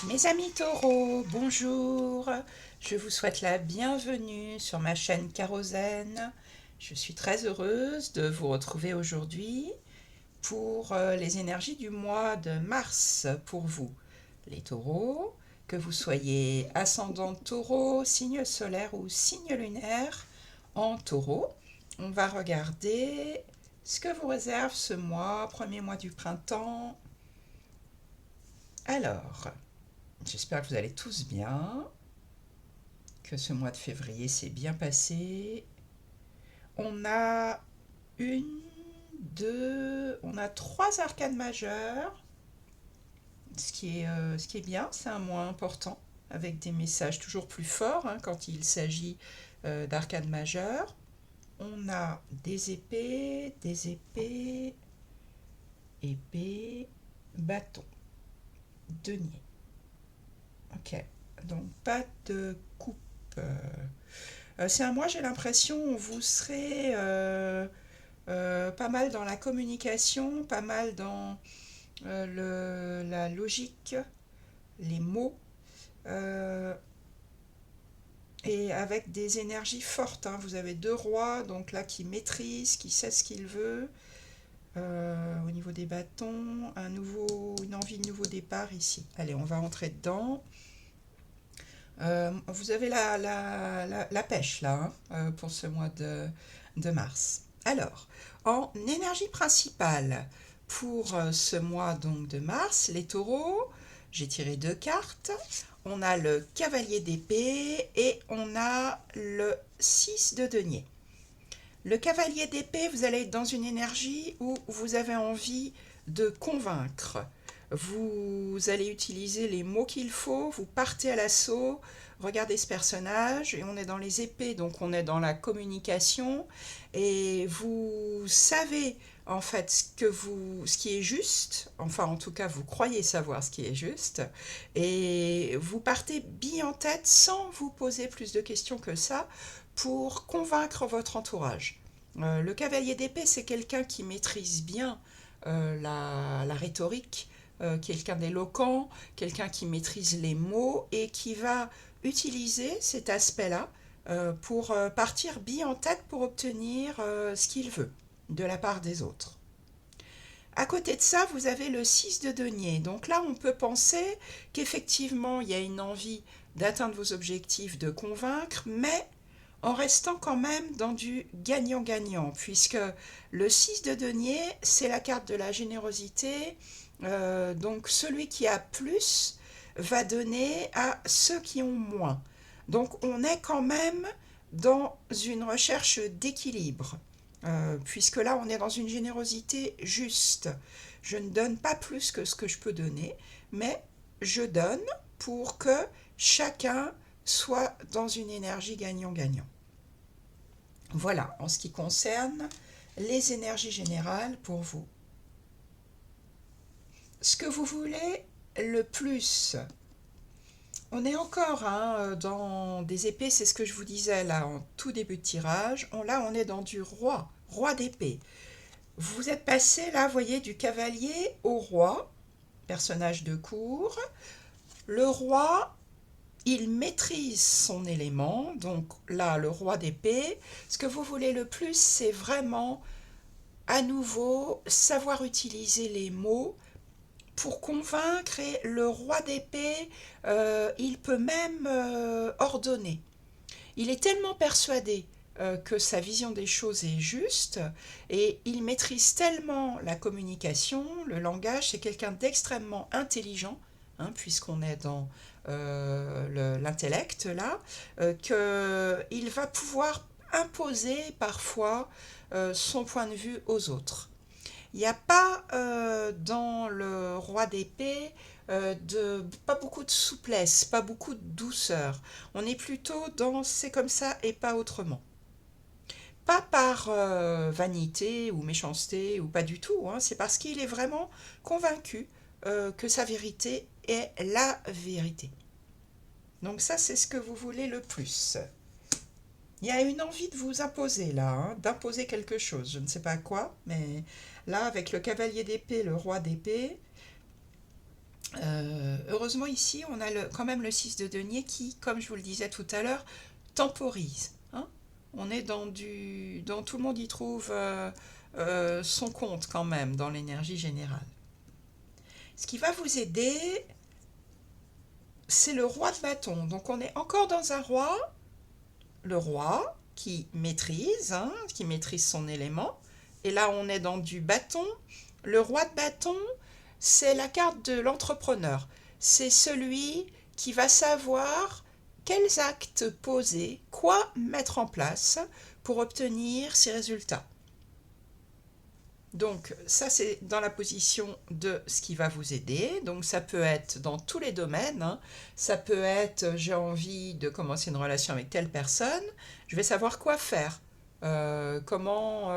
Mes amis taureaux, bonjour. Je vous souhaite la bienvenue sur ma chaîne Kérosène. Je suis très heureuse de vous retrouver aujourd'hui pour les énergies du mois de mars pour vous, les taureaux, que vous soyez ascendant taureau, signe solaire ou signe lunaire en taureau. On va regarder ce que vous réserve ce mois, premier mois du printemps. Alors, j'espère que vous allez tous bien, que ce mois de février s'est bien passé. On a on a trois arcanes majeures, ce qui est bien, c'est un mois important, avec des messages toujours plus forts quand il s'agit d'arcanes majeures. On a des épées, bâtons, denier. Ok, donc pas de coupe. C'est un mois, j'ai l'impression, où vous serez pas mal dans la communication, pas mal dans la logique, les mots, euh, et avec des énergies fortes. Vous avez deux rois, donc là, qui maîtrise, qui sait ce qu'il veut. Au niveau des bâtons, une envie de nouveau départ ici. Allez, on va entrer dedans. Vous avez la pêche là, pour ce mois de mars. Alors, en énergie principale pour ce mois donc de mars, les taureaux, j'ai tiré deux cartes. On a le cavalier d'épée et on a le 6 de denier. Le cavalier d'épée, vous allez être dans une énergie où vous avez envie de convaincre. Vous allez utiliser les mots qu'il faut, vous partez à l'assaut, regardez ce personnage, et on est dans les épées, donc on est dans la communication, et vous savez en fait ce qui est juste, enfin en tout cas vous croyez savoir ce qui est juste, et vous partez bille en tête sans vous poser plus de questions que ça pour convaincre votre entourage. Le cavalier d'épée, c'est quelqu'un qui maîtrise bien la rhétorique, quelqu'un d'éloquent, quelqu'un qui maîtrise les mots et qui va utiliser cet aspect-là pour partir bille en tête pour obtenir ce qu'il veut de la part des autres. À côté de ça, vous avez le 6 de denier. Donc là, on peut penser qu'effectivement, il y a une envie d'atteindre vos objectifs, de convaincre, mais en restant quand même dans du gagnant-gagnant, puisque le 6 de denier, c'est la carte de la générosité. Donc celui qui a plus va donner à ceux qui ont moins. Donc on est quand même dans une recherche d'équilibre, puisque là on est dans une générosité juste. Je ne donne pas plus que ce que je peux donner, mais je donne pour que chacun soit dans une énergie gagnant-gagnant. Voilà, en ce qui concerne les énergies générales pour vous. Ce que vous voulez le plus. On est encore dans des épées, c'est ce que je vous disais là en tout début de tirage. Là, on est dans du roi d'épée. Vous êtes passé là, vous voyez, du cavalier au roi, personnage de cour. Le roi, il maîtrise son élément, donc là, le roi d'épée. Ce que vous voulez le plus, c'est vraiment, à nouveau, savoir utiliser les mots pour convaincre. Et le roi d'épée, il peut même ordonner. Il est tellement persuadé que sa vision des choses est juste et il maîtrise tellement la communication, le langage, c'est quelqu'un d'extrêmement intelligent, puisqu'on est dans l'intellect là, qu'il va pouvoir imposer parfois son point de vue aux autres. Il n'y a pas dans le roi d'épée pas beaucoup de souplesse, pas beaucoup de douceur. On est plutôt dans c'est comme ça et pas autrement. Pas par vanité ou méchanceté ou pas du tout, c'est parce qu'il est vraiment convaincu que sa vérité est la vérité. Donc ça, c'est ce que vous voulez le plus. Il y a une envie de vous imposer là, d'imposer quelque chose, je ne sais pas quoi, mais là avec le cavalier d'épée, le roi d'épée, Heureusement ici, on a quand même le 6 de denier qui, comme je vous le disais tout à l'heure, temporise. Hein. On est dans tout le monde y trouve son compte quand même dans l'énergie générale. Ce qui va vous aider, c'est le roi de bâton. Donc on est encore dans un roi, le roi qui maîtrise son élément. Et là on est dans du bâton. Le roi de bâton, c'est la carte de l'entrepreneur. C'est celui qui va savoir quels actes poser, quoi mettre en place pour obtenir ses résultats. Donc ça c'est dans la position de ce qui va vous aider. Donc ça peut être dans tous les domaines. Hein. Ça peut être j'ai envie de commencer une relation avec telle personne. Je vais savoir quoi faire. Comment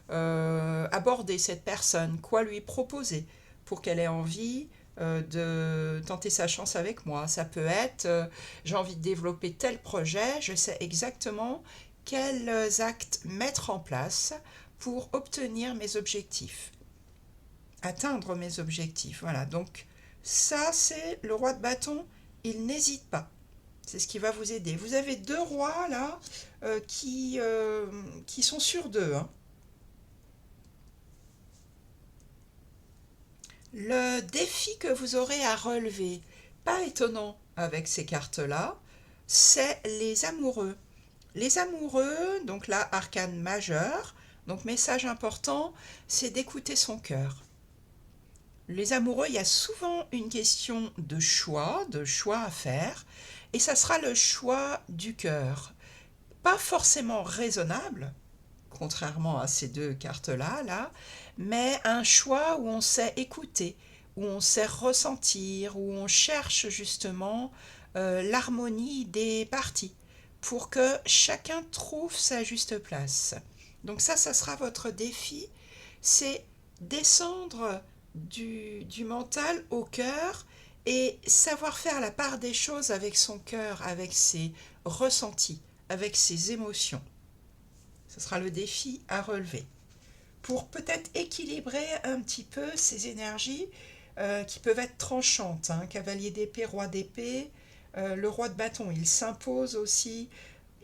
aborder cette personne. Quoi lui proposer pour qu'elle ait envie de tenter sa chance avec moi. Ça peut être j'ai envie de développer tel projet. Je sais exactement quels actes mettre en place pour obtenir mes objectifs, atteindre mes objectifs. Voilà, donc ça c'est le roi de bâton, il n'hésite pas. C'est ce qui va vous aider. Vous avez deux rois là qui sont sur deux. Hein. Le défi que vous aurez à relever, pas étonnant avec ces cartes-là, c'est les amoureux. Les amoureux, donc là, arcane majeur, donc message important, c'est d'écouter son cœur. Les amoureux, il y a souvent une question de choix à faire, et ça sera le choix du cœur. Pas forcément raisonnable, contrairement à ces deux cartes-là, là, mais un choix où on sait écouter, où on sait ressentir, où on cherche justement l'harmonie des parties pour que chacun trouve sa juste place. Donc ça sera votre défi, c'est descendre du mental au cœur et savoir faire la part des choses avec son cœur, avec ses ressentis, avec ses émotions. Ce sera le défi à relever. Pour peut-être équilibrer un petit peu ces énergies qui peuvent être tranchantes. Hein. Cavalier d'épée, roi d'épée, le roi de bâton, il s'impose aussi.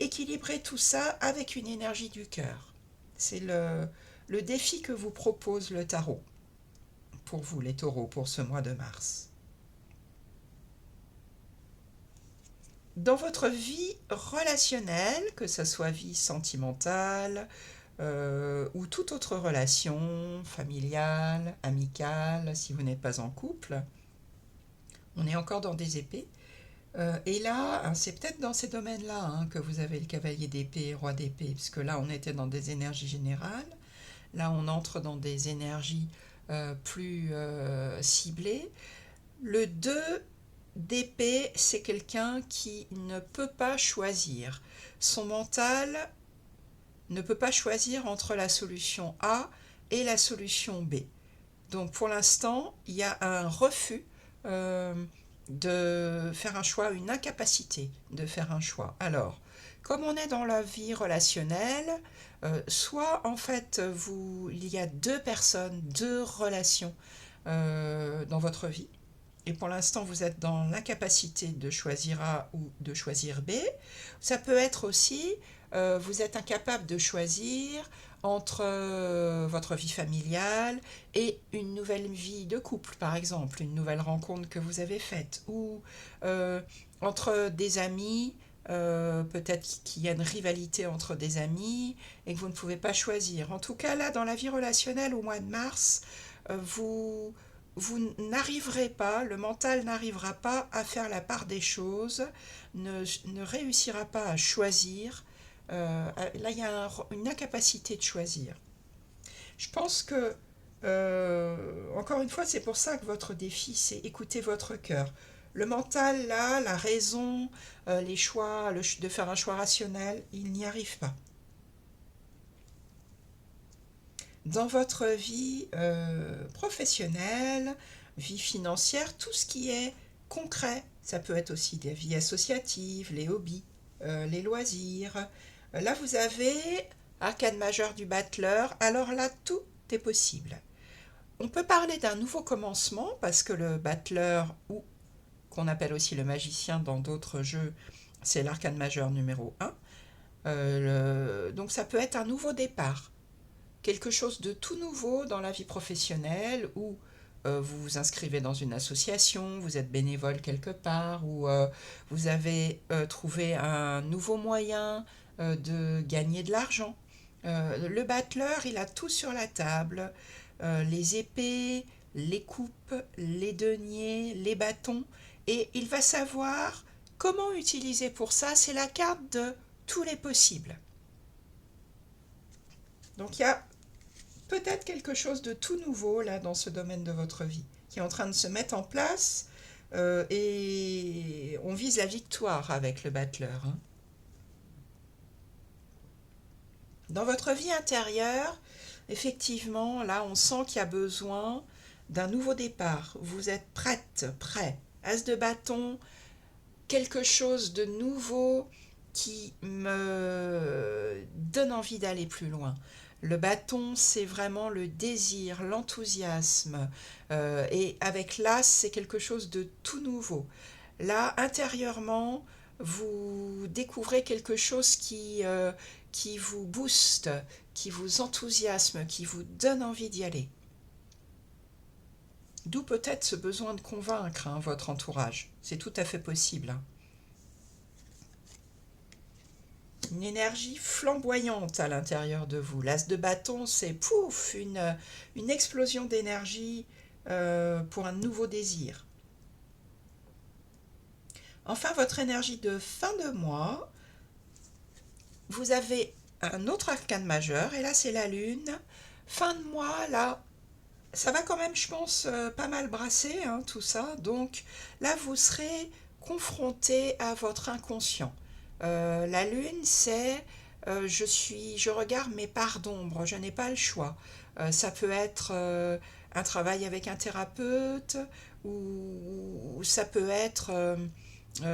Équilibrer tout ça avec une énergie du cœur. C'est le défi que vous propose le tarot pour vous les taureaux pour ce mois de mars. Dans votre vie relationnelle, que ce soit vie sentimentale ou toute autre relation familiale, amicale, si vous n'êtes pas en couple, on est encore dans des épées. Et là, hein, c'est peut-être dans ces domaines-là hein, que vous avez le cavalier d'épée, roi d'épée, parce que là, on était dans des énergies générales. Là, on entre dans des énergies plus ciblées. Le 2 d'épée, c'est quelqu'un qui ne peut pas choisir. Son mental ne peut pas choisir entre la solution A et la solution B. Donc pour l'instant, il y a un refus de faire un choix, une incapacité de faire un choix. Alors, comme on est dans la vie relationnelle, soit en fait il y a deux personnes, deux relations dans votre vie, et pour l'instant vous êtes dans l'incapacité de choisir A ou de choisir B. Ça peut être aussi, vous êtes incapable de choisir entre votre vie familiale et une nouvelle vie de couple, par exemple, une nouvelle rencontre que vous avez faite, ou entre des amis, peut-être qu'il y a une rivalité entre des amis et que vous ne pouvez pas choisir. En tout cas, là, dans la vie relationnelle, au mois de mars, vous n'arriverez pas, le mental n'arrivera pas à faire la part des choses, ne réussira pas à choisir. Là, il y a une incapacité de choisir. Je pense que, encore une fois, c'est pour ça que votre défi, c'est écouter votre cœur. Le mental, là, la raison, les choix, de faire un choix rationnel, il n'y arrive pas. Dans votre vie professionnelle, vie financière, tout ce qui est concret, ça peut être aussi des vies associatives, les hobbies, les loisirs. Là, vous avez arcane majeur du battleur, alors là, tout est possible. On peut parler d'un nouveau commencement parce que le battleur, ou qu'on appelle aussi le magicien dans d'autres jeux, c'est l'arcane majeur numéro 1. Donc ça peut être un nouveau départ, quelque chose de tout nouveau dans la vie professionnelle ou vous vous inscrivez dans une association, vous êtes bénévole quelque part ou vous avez trouvé un nouveau moyen de gagner de l'argent. Le battleur, il a tout sur la table, les épées, les coupes, les deniers, les bâtons, et il va savoir comment utiliser pour ça. C'est la carte de tous les possibles. Donc il y a peut-être quelque chose de tout nouveau là dans ce domaine de votre vie qui est en train de se mettre en place et on vise la victoire avec le battleur, hein. Dans votre vie intérieure, effectivement, là on sent qu'il y a besoin d'un nouveau départ. Vous êtes prête, prêt. As de bâton, quelque chose de nouveau qui me donne envie d'aller plus loin. Le bâton, c'est vraiment le désir, l'enthousiasme. Et avec l'as, c'est quelque chose de tout nouveau. Là, intérieurement, vous découvrez quelque chose qui vous booste, qui vous enthousiasme, qui vous donne envie d'y aller. D'où peut-être ce besoin de convaincre, hein, votre entourage. C'est tout à fait possible, hein. Une énergie flamboyante à l'intérieur de vous. L'as de bâton, c'est pouf, une explosion d'énergie pour un nouveau désir. Enfin, votre énergie de fin de mois, vous avez un autre arcane majeur, et là c'est la lune. Fin de mois, là, ça va quand même, je pense, pas mal brasser, hein, tout ça. Donc là, vous serez confronté à votre inconscient. La lune, c'est je regarde mes parts d'ombre, je n'ai pas le choix. Ça peut être un travail avec un thérapeute, ou ça peut être,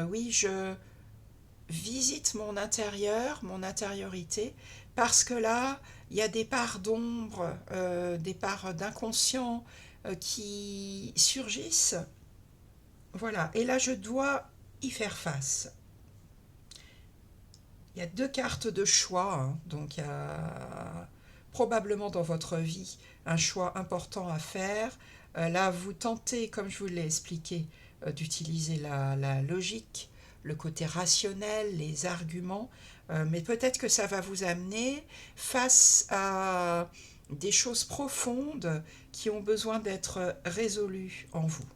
oui, je visite mon intérieur, mon intériorité, parce que là, il y a des parts d'ombre, des parts d'inconscient qui surgissent. Voilà, et là, je dois y faire face. Il y a deux cartes de choix, hein. Donc il y a probablement dans votre vie un choix important à faire. Là, vous tentez, comme je vous l'ai expliqué, d'utiliser la logique, le côté rationnel, les arguments, mais peut-être que ça va vous amener face à des choses profondes qui ont besoin d'être résolues en vous.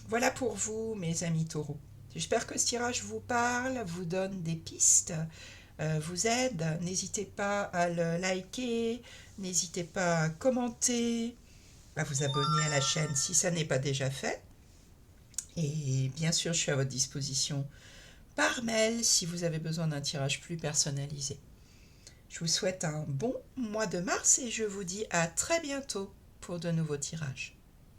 Voilà pour vous, mes amis taureaux. J'espère que ce tirage vous parle, vous donne des pistes, vous aide. N'hésitez pas à le liker, n'hésitez pas à commenter, à vous abonner à la chaîne si ça n'est pas déjà fait. Et bien sûr, je suis à votre disposition par mail si vous avez besoin d'un tirage plus personnalisé. Je vous souhaite un bon mois de mars et je vous dis à très bientôt pour de nouveaux tirages.